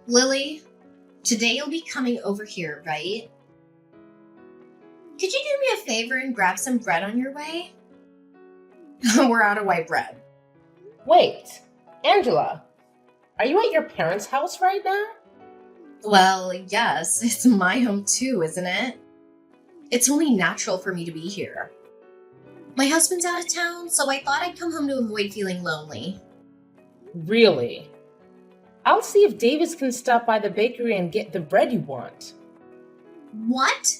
Lily, today you'll be coming over here, right? Could you do me a favor and grab some bread on your way? We're out of white bread. Wait, Angela, are you at your parents' house right now? Well, yes, it's my home too, isn't it? It's only natural for me to be here. My husband's out of town, so I thought I'd come home to avoid feeling lonely. Really? I'll see if Davis can stop by the bakery and get the bread you want. What?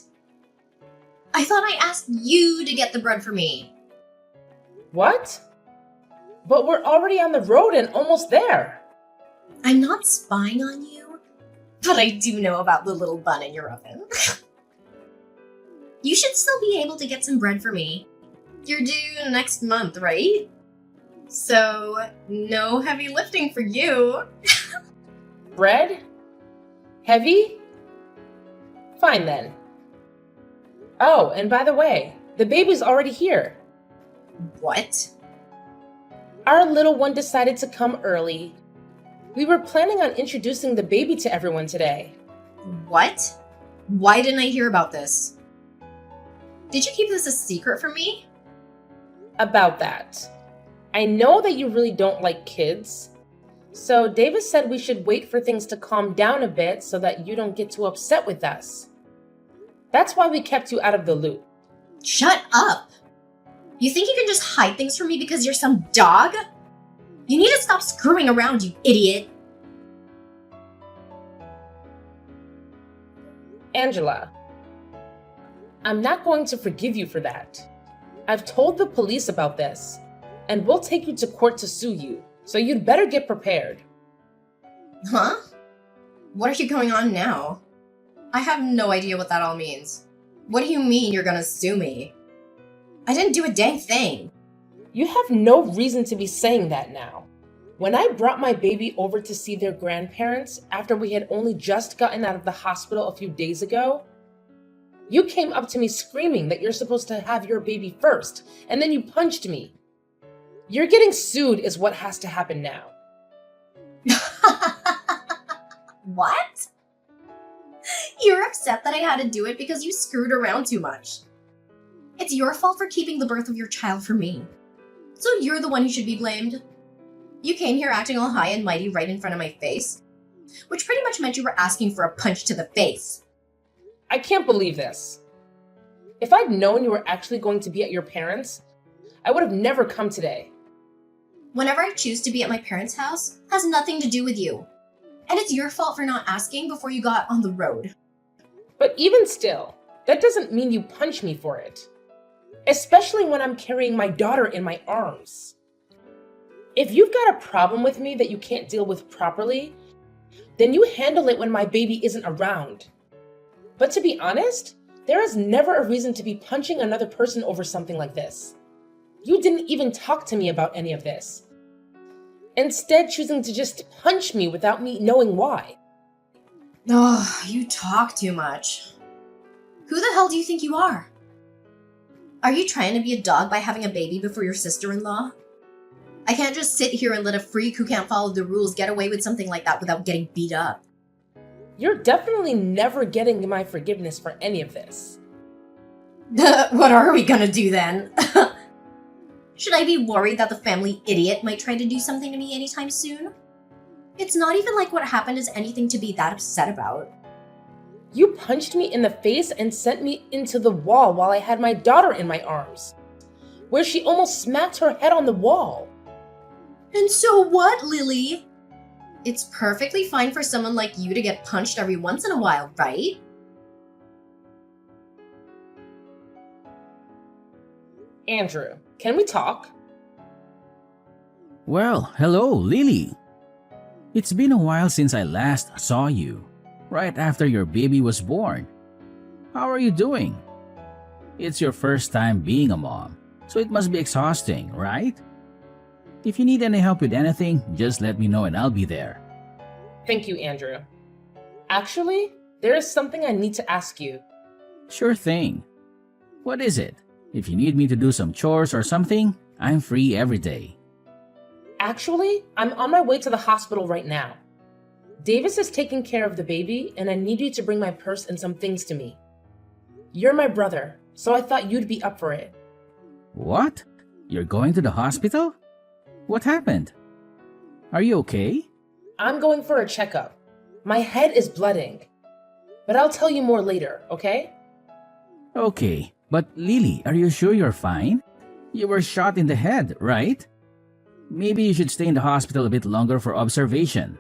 I thought I asked you to get the bread for me. What? But we're already on the road and almost there. I'm not spying on you, but I do know about the little bun in your oven. You should still be able to get some bread for me. You're due next month, right? So, no heavy lifting for you. Bread? Heavy? Fine then. Oh, and by the way, the baby's already here. What? Our little one decided to come early. We were planning on introducing the baby to everyone today. What? Why didn't I hear about this? Did you keep this a secret from me? About that. I know that you really don't like kids. So Davis said we should wait for things to calm down a bit so that you don't get too upset with us. That's why we kept you out of the loop. Shut up! You think you can just hide things from me because you're some dog? You need to stop screwing around, you idiot! Angela, I'm not going to forgive you for that. I've told the police about this, and we'll take you to court to sue you, so you'd better get prepared. Huh? What are you going on now? I have no idea what that all means. What do you mean you're gonna sue me? I didn't do a dang thing. You have no reason to be saying that now. When I brought my baby over to see their grandparents after we had only just gotten out of the hospital a few days ago, you came up to me screaming that you're supposed to have your baby first, and then you punched me. You're getting sued is what has to happen now. What? You're upset that I had to do it because you screwed around too much. It's your fault for keeping the birth of your child from me. So you're the one who should be blamed. You came here acting all high and mighty right in front of my face, which pretty much meant you were asking for a punch to the face. I can't believe this. If I'd known you were actually going to be at your parents', I would have never come today. Whenever I choose to be at my parents' house has nothing to do with you. And it's your fault for not asking before you got on the road. But even still, that doesn't mean you punch me for it. Especially when I'm carrying my daughter in my arms. If you've got a problem with me that you can't deal with properly, then you handle it when my baby isn't around. But to be honest, there is never a reason to be punching another person over something like this. You didn't even talk to me about any of this. Instead, choosing to just punch me without me knowing why. Oh, you talk too much. Who the hell do you think you are? Are you trying to be a dog by having a baby before your sister-in-law? I can't just sit here and let a freak who can't follow the rules get away with something like that without getting beat up. You're definitely never getting my forgiveness for any of this. What are we gonna do then? Should I be worried that the family idiot might try to do something to me anytime soon? It's not even like what happened is anything to be that upset about. You punched me in the face and sent me into the wall while I had my daughter in my arms, where she almost smacked her head on the wall. And so what, Lily? It's perfectly fine for someone like you to get punched every once in a while, right? Andrew, can we talk? Well, hello, Lily. It's been a while since I last saw you, right after your baby was born. How are you doing? It's your first time being a mom, so it must be exhausting, right? If you need any help with anything, just let me know and I'll be there. Thank you, Andrew. Actually, there is something I need to ask you. Sure thing. What is it? If you need me to do some chores or something, I'm free every day. Actually, I'm on my way to the hospital right now. Davis is taking care of the baby, and I need you to bring my purse and some things to me. You're my brother, so I thought you'd be up for it. What? You're going to the hospital? What happened? Are you okay? I'm going for a checkup. My head is blooding. But I'll tell you more later, okay? Okay, but Lily, are you sure you're fine? You were shot in the head, right? Maybe you should stay in the hospital a bit longer for observation.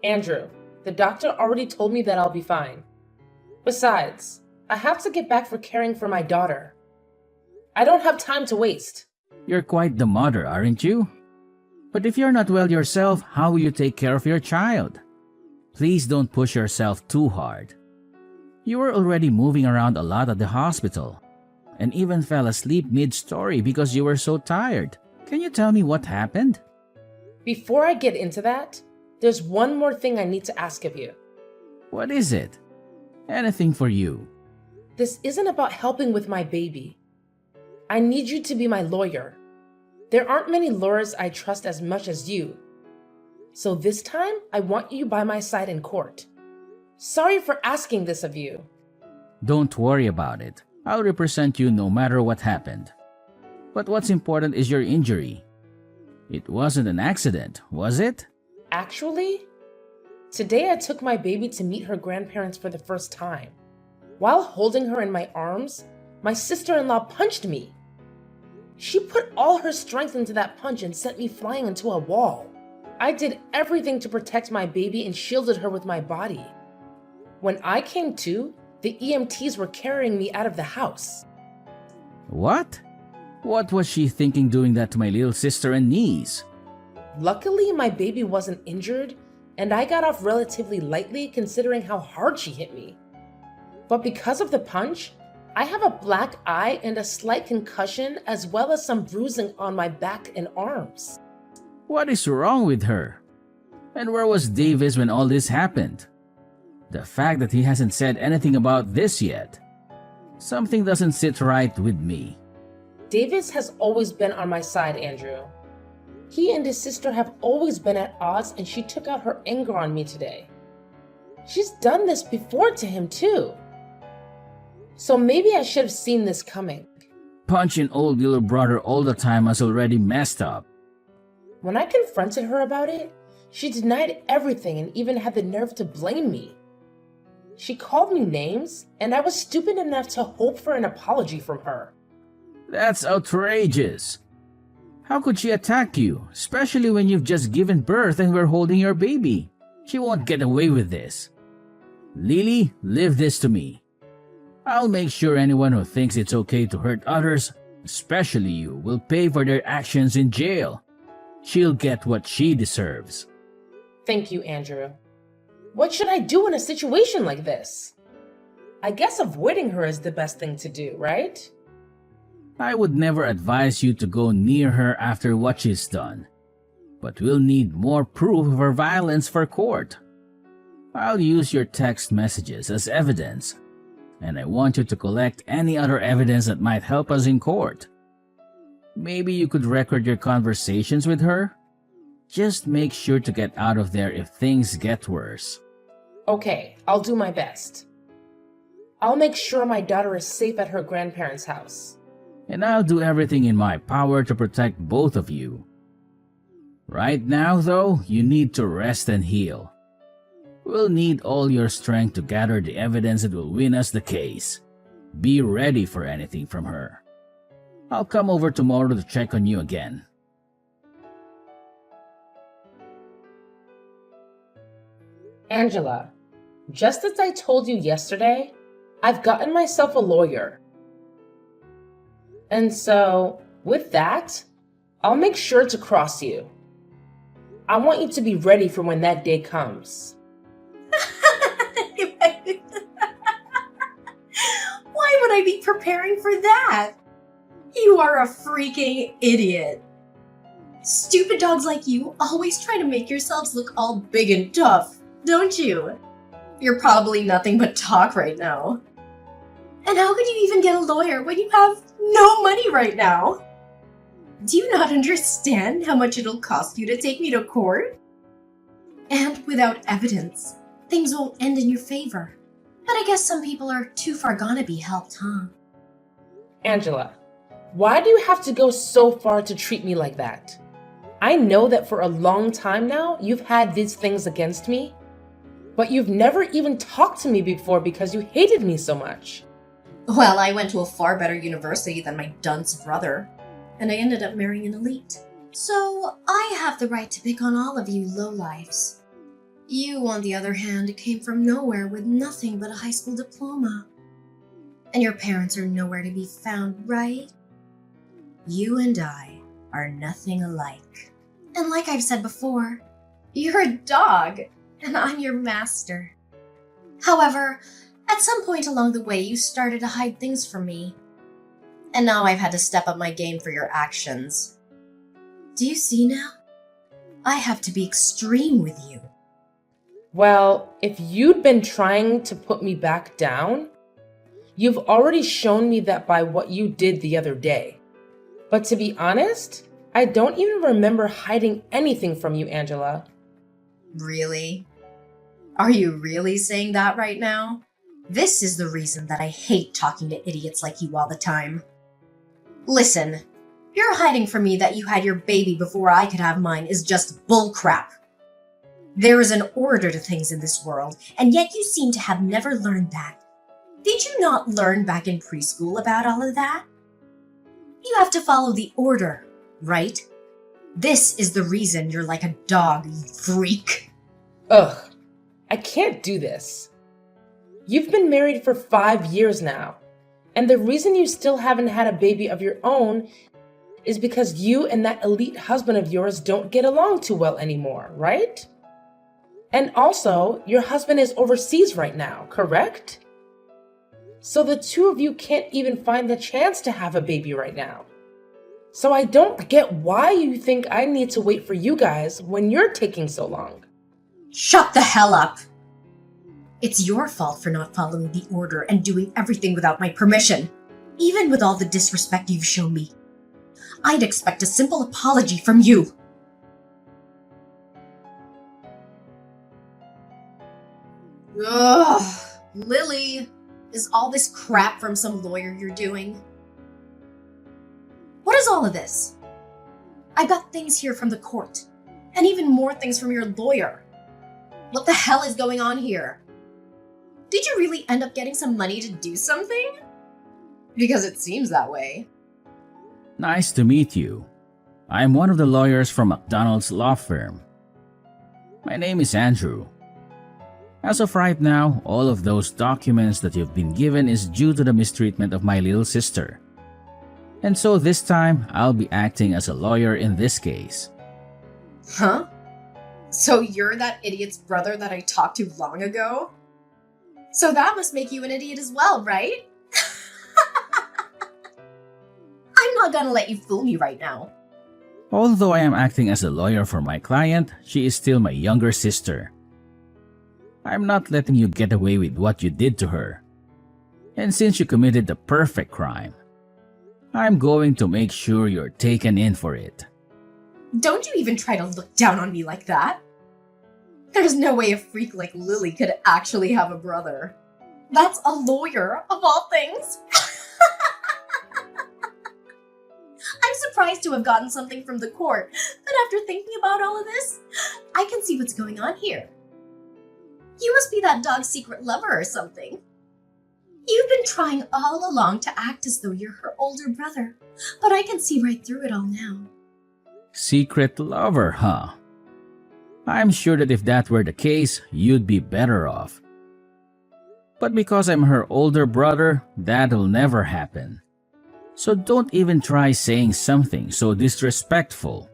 Andrew, the doctor already told me that I'll be fine. Besides, I have to get back for caring for my daughter. I don't have time to waste. You're quite the mother, aren't you? But if you're not well yourself, how will you take care of your child? Please don't push yourself too hard. You were already moving around a lot at the hospital, and even fell asleep mid-story because you were so tired. Can you tell me what happened? Before I get into that, there's one more thing I need to ask of you. What is it? Anything for you. This isn't about helping with my baby. I need you to be my lawyer. There aren't many lawyers I trust as much as you. So this time, I want you by my side in court. Sorry for asking this of you. Don't worry about it. I'll represent you no matter what happened. But what's important is your injury. It wasn't an accident, was it? Actually, today I took my baby to meet her grandparents for the first time. While holding her in my arms, my sister-in-law punched me. She put all her strength into that punch and sent me flying into a wall. I did everything to protect my baby and shielded her with my body. When I came to, the EMTs were carrying me out of the house. What? What was she thinking doing that to my little sister and niece? Luckily, my baby wasn't injured, and I got off relatively lightly considering how hard she hit me. But because of the punch, I have a black eye and a slight concussion as well as some bruising on my back and arms. What is wrong with her? And where was Davis when all this happened? The fact that he hasn't said anything about this yet. Something doesn't sit right with me. Davis has always been on my side, Andrew. He and his sister have always been at odds, and she took out her anger on me today. She's done this before to him too. So maybe I should have seen this coming. Punching old little brother all the time was already messed up. When I confronted her about it, she denied everything and even had the nerve to blame me. She called me names, and I was stupid enough to hope for an apology from her. That's outrageous. How could she attack you, especially when you've just given birth and we're holding your baby? She won't get away with this. Lily, leave this to me. I'll make sure anyone who thinks it's okay to hurt others, especially you, will pay for their actions in jail. She'll get what she deserves. Thank you, Andrew. What should I do in a situation like this? I guess avoiding her is the best thing to do, right? I would never advise you to go near her after what she's done. But we'll need more proof of her violence for court. I'll use your text messages as evidence, and I want you to collect any other evidence that might help us in court. Maybe you could record your conversations with her? Just make sure to get out of there if things get worse. Okay, I'll do my best. I'll make sure my daughter is safe at her grandparents' house. And I'll do everything in my power to protect both of you. Right now, though, you need to rest and heal. We'll need all your strength to gather the evidence that will win us the case. Be ready for anything from her. I'll come over tomorrow to check on you again. Angela, just as I told you yesterday, I've gotten myself a lawyer. And so, with that, I'll make sure to cross you. I want you to be ready for when that day comes. Why would I be preparing for that? You are a freaking idiot. Stupid dogs like you always try to make yourselves look all big and tough, don't you? You're probably nothing but talk right now. And how could you even get a lawyer when you have no money right now? Do you not understand how much it'll cost you to take me to court? And without evidence, things won't end in your favor. But I guess some people are too far gone to be helped, huh? Angela, why do you have to go so far to treat me like that? I know that for a long time now, you've had these things against me, but you've never even talked to me before because you hated me so much. Well, I went to a far better university than my dunce brother, and I ended up marrying an elite. So I have the right to pick on all of you lowlifes. You, on the other hand, came from nowhere with nothing but a high school diploma. And your parents are nowhere to be found, right? You and I are nothing alike. And like I've said before, you're a dog, and I'm your master. However, at some point along the way, you started to hide things from me. And now I've had to step up my game for your actions. Do you see now? I have to be extreme with you. Well, if you'd been trying to put me back down, you've already shown me that by what you did the other day. But to be honest, I don't even remember hiding anything from you, Angela. Really? Are you really saying that right now? This is the reason that I hate talking to idiots like you all the time. Listen, you're hiding from me that you had your baby before I could have mine is just bullcrap. There is an order to things in this world, and yet you seem to have never learned that. Did you not learn back in preschool about all of that? You have to follow the order, right? This is the reason you're like a dog, you freak. Ugh, I can't do this. You've been married for 5 years now, and the reason you still haven't had a baby of your own is because you and that elite husband of yours don't get along too well anymore, right? And also, your husband is overseas right now, correct? So the two of you can't even find the chance to have a baby right now. So I don't get why you think I need to wait for you guys when you're taking so long. Shut the hell up! It's your fault for not following the order and doing everything without my permission. Even with all the disrespect you've shown me, I'd expect a simple apology from you. Ugh, Lily, is all this crap from some lawyer you're doing? What is all of this? I got things here from the court, and even more things from your lawyer. What the hell is going on here? Did you really end up getting some money to do something? Because it seems that way. Nice to meet you. I'm one of the lawyers from McDonald's law firm. My name is Andrew. As of right now, all of those documents that you've been given is due to the mistreatment of my little sister. And so this time, I'll be acting as a lawyer in this case. Huh? So you're that idiot's brother that I talked to long ago? So that must make you an idiot as well, right? I'm not gonna let you fool me right now. Although I am acting as a lawyer for my client, she is still my younger sister. I'm not letting you get away with what you did to her. And since you committed the perfect crime, I'm going to make sure you're taken in for it. Don't you even try to look down on me like that. There's no way a freak like Lily could actually have a brother. That's a lawyer, of all things. I'm surprised to have gotten something from the court, but after thinking about all of this, I can see what's going on here. You must be that dog's secret lover or something. You've been trying all along to act as though you're her older brother, but I can see right through it all now. Secret lover, huh? I'm sure that if that were the case, you'd be better off. But because I'm her older brother, that'll never happen. So don't even try saying something so disrespectful.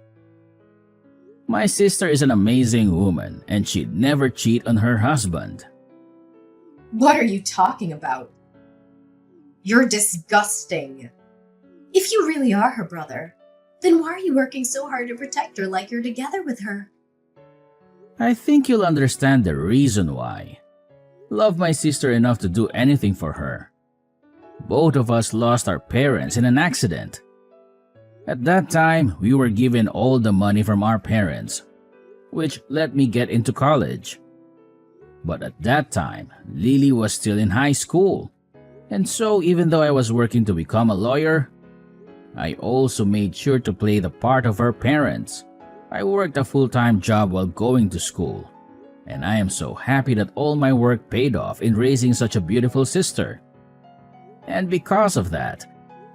My sister is an amazing woman, and she'd never cheat on her husband. What are you talking about? You're disgusting. If you really are her brother, then why are you working so hard to protect her like you're together with her? I think you'll understand the reason why. Love my sister enough to do anything for her. Both of us lost our parents in an accident. At that time, we were given all the money from our parents. which let me get into college. But at that time, Lily was still in high school. And so even though I was working to become a lawyer, I also made sure to play the part of her parents. I worked a full-time job while going to school. And I am so happy that all my work paid off in raising such a beautiful sister. And because of that,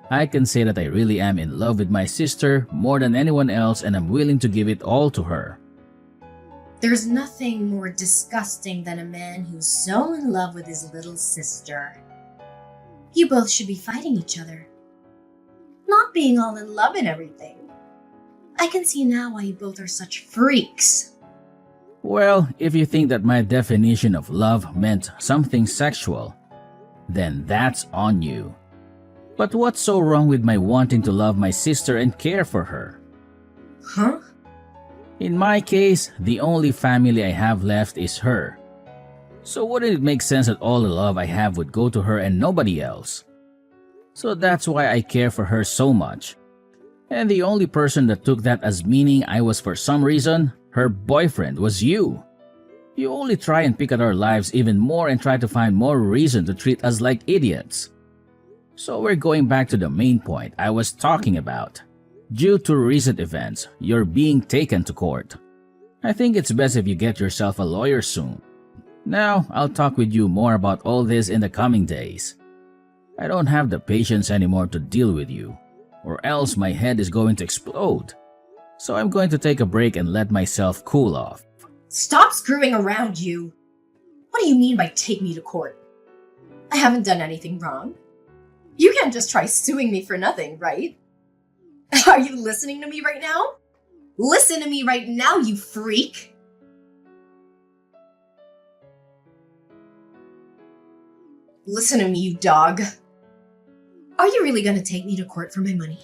I can say that I really am in love with my sister more than anyone else, and I'm willing to give it all to her. There's nothing more disgusting than a man who's so in love with his little sister. You both should be fighting each other, not being all in love and everything. I can see now why you both are such freaks. Well, if you think that my definition of love meant something sexual, then that's on you. But what's so wrong with my wanting to love my sister and care for her? Huh? In my case, the only family I have left is her. So wouldn't it make sense that all the love I have would go to her and nobody else? So that's why I care for her so much. And the only person that took that as meaning I was for some reason her boyfriend was you. You only try and pick at our lives even more and try to find more reason to treat us like idiots. So we're going back to the main point I was talking about. Due to recent events, you're being taken to court. I think it's best if you get yourself a lawyer soon. Now, I'll talk with you more about all this in the coming days. I don't have the patience anymore to deal with you, or else my head is going to explode. So I'm going to take a break and let myself cool off. Stop screwing around, you! What do you mean by take me to court? I haven't done anything wrong. You can't just try suing me for nothing, right? Are you listening to me right now? Listen to me right now, you freak! Listen to me, you dog. Are you really gonna take me to court for my money?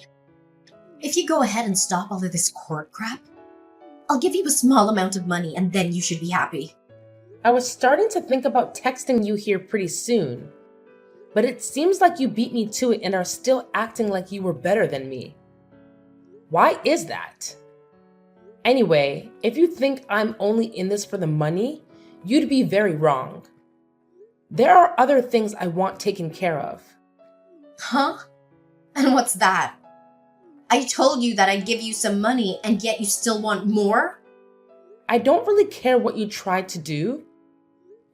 If you go ahead and stop all of this court crap, I'll give you a small amount of money and then you should be happy. I was starting to think about texting you here pretty soon, but it seems like you beat me to it and are still acting like you were better than me. Why is that? Anyway, if you think I'm only in this for the money, you'd be very wrong. There are other things I want taken care of. Huh? And what's that? I told you that I'd give you some money and yet you still want more? I don't really care what you tried to do,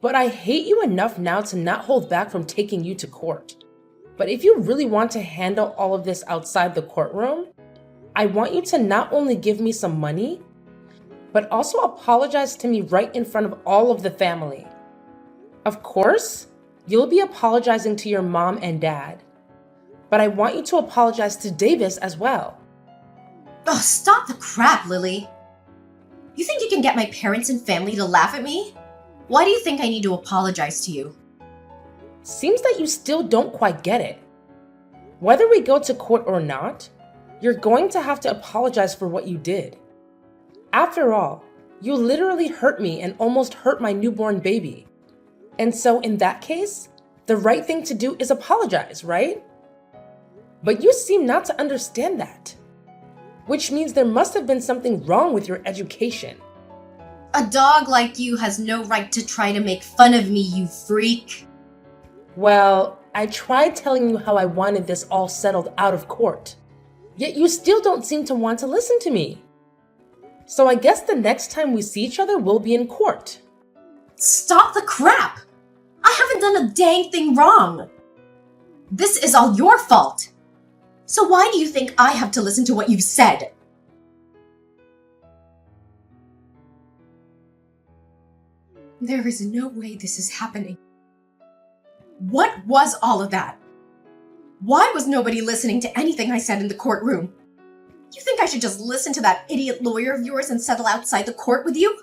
but I hate you enough now to not hold back from taking you to court. But if you really want to handle all of this outside the courtroom, I want you to not only give me some money, but also apologize to me right in front of all of the family. Of course, you'll be apologizing to your mom and dad, but I want you to apologize to Davis as well. Oh, stop the crap, Lily. You think you can get my parents and family to laugh at me? Why do you think I need to apologize to you? Seems that you still don't quite get it. Whether we go to court or not, you're going to have to apologize for what you did. After all, you literally hurt me and almost hurt my newborn baby. And so in that case, the right thing to do is apologize, right? But you seem not to understand that, which means there must have been something wrong with your education. A dog like you has no right to try to make fun of me, you freak. Well, I tried telling you how I wanted this all settled out of court, yet you still don't seem to want to listen to me. So I guess the next time we see each other, we'll be in court. Stop the crap! I haven't done a dang thing wrong. This is all your fault. So why do you think I have to listen to what you've said? There is no way this is happening. What was all of that? Why was nobody listening to anything I said in the courtroom? You think I should just listen to that idiot lawyer of yours and settle outside the court with you?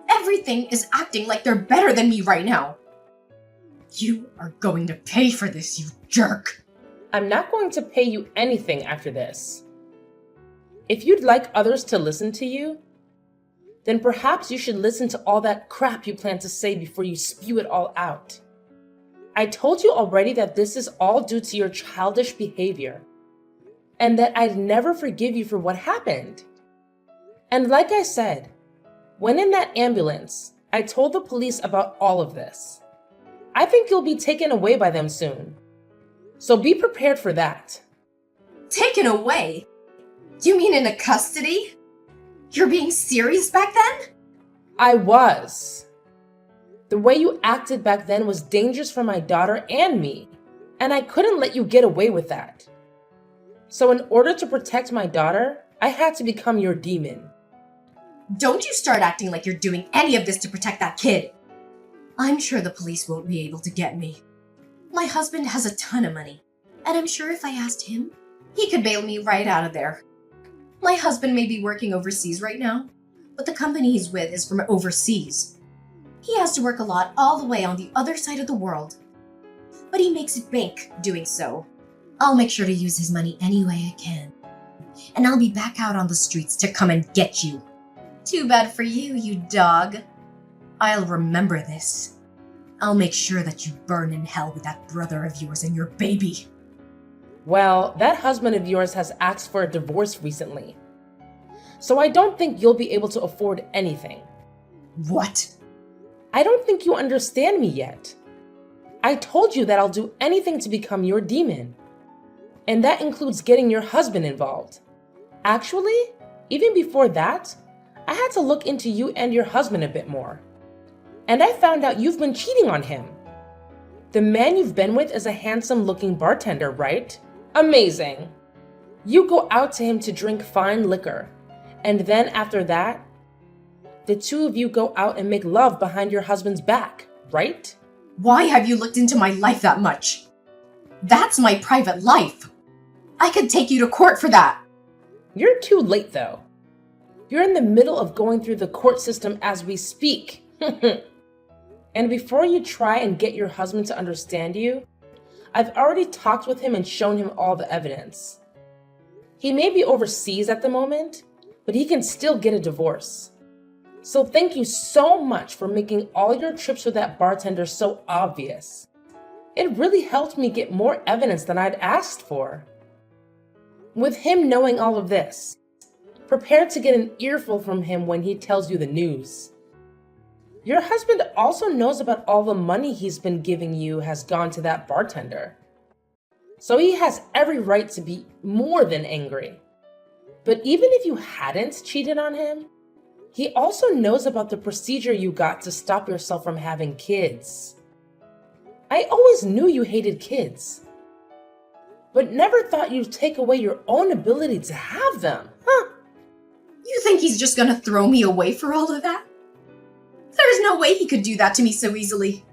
Everything is acting like they're better than me right now. You are going to pay for this, you jerk. I'm not going to pay you anything after this. If you'd like others to listen to you, then perhaps you should listen to all that crap you plan to say before you spew it all out. I told you already that this is all due to your childish behavior, and that I'd never forgive you for what happened. And like I said, When in that ambulance, I told the police about all of this. I think you'll be taken away by them soon. So be prepared for that. Taken away? You mean into custody? You're being serious back then? I was. The way you acted back then was dangerous for my daughter and me, and I couldn't let you get away with that. So in order to protect my daughter, I had to become your demon. Don't you start acting like you're doing any of this to protect that kid. I'm sure the police won't be able to get me. My husband has a ton of money, and I'm sure if I asked him, he could bail me right out of there. My husband may be working overseas right now, but the company he's with is from overseas. He has to work a lot all the way on the other side of the world. But he makes bank doing so. I'll make sure to use his money any way I can. And I'll be back out on the streets to come and get you. Too bad for you, you dog. I'll remember this. I'll make sure that you burn in hell with that brother of yours and your baby. Well, that husband of yours has asked for a divorce recently. So I don't think you'll be able to afford anything. What? I don't think you understand me yet. I told you that I'll do anything to become your demon. And that includes getting your husband involved. Actually, even before that, I had to look into you and your husband a bit more. And I found out you've been cheating on him. The man you've been with is a handsome-looking bartender, right? Amazing. You go out to him to drink fine liquor, and then after that, the two of you go out and make love behind your husband's back, right? Why have you looked into my life that much? That's my private life. I could take you to court for that. You're too late, though. You're in the middle of going through the court system as we speak. And before you try and get your husband to understand you, I've already talked with him and shown him all the evidence. He may be overseas at the moment, but he can still get a divorce. So thank you so much for making all your trips with that bartender so obvious. It really helped me get more evidence than I'd asked for. With him knowing all of this, prepare to get an earful from him when he tells you the news. Your husband also knows about all the money he's been giving you has gone to that bartender. So he has every right to be more than angry. But even if you hadn't cheated on him, he also knows about the procedure you got to stop yourself from having kids. I always knew you hated kids, but never thought you'd take away your own ability to have them, huh? You think he's just gonna throw me away for all of that? There's no way he could do that to me so easily.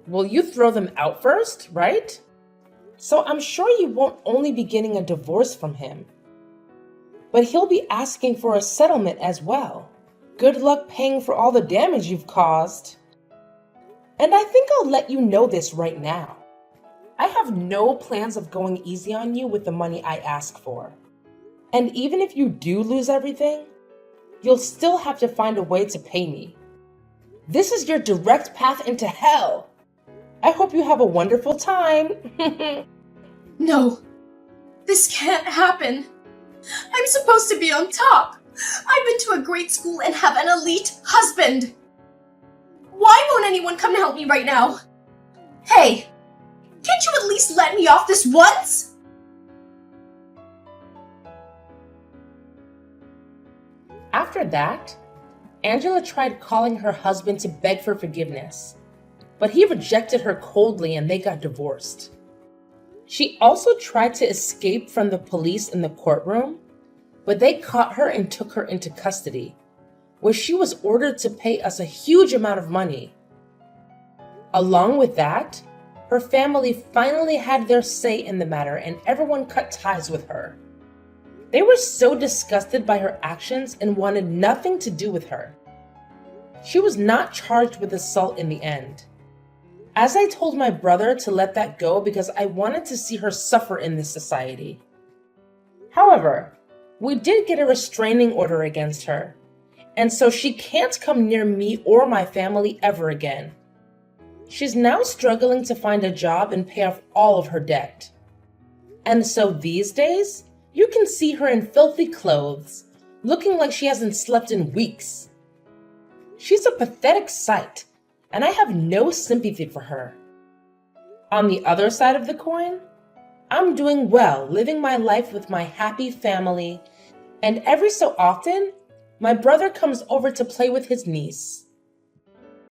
Well, you throw them out first, right? So I'm sure you won't only be getting a divorce from him, but he'll be asking for a settlement as well. Good luck paying for all the damage you've caused. And I think I'll let you know this right now. I have no plans of going easy on you with the money I ask for. And even if you do lose everything, you'll still have to find a way to pay me. This is your direct path into hell. I hope you have a wonderful time. No, this can't happen. I'm supposed to be on top. I've been to a great school and have an elite husband. Why won't anyone come to help me right now? Hey, can't you at least let me off this once? After that, Angela tried calling her husband to beg for forgiveness, but he rejected her coldly and they got divorced. She also tried to escape from the police in the courtroom, but they caught her and took her into custody, where she was ordered to pay us a huge amount of money. Along with that, her family finally had their say in the matter and everyone cut ties with her. They were so disgusted by her actions and wanted nothing to do with her. She was not charged with assault in the end. As I told my brother to let that go because I wanted to see her suffer in this society. However, we did get a restraining order against her, and so she can't come near me or my family ever again. She's now struggling to find a job and pay off all of her debt. And so these days, you can see her in filthy clothes, looking like she hasn't slept in weeks. She's a pathetic sight, and I have no sympathy for her. On the other side of the coin, I'm doing well, living my life with my happy family, and every so often, my brother comes over to play with his niece.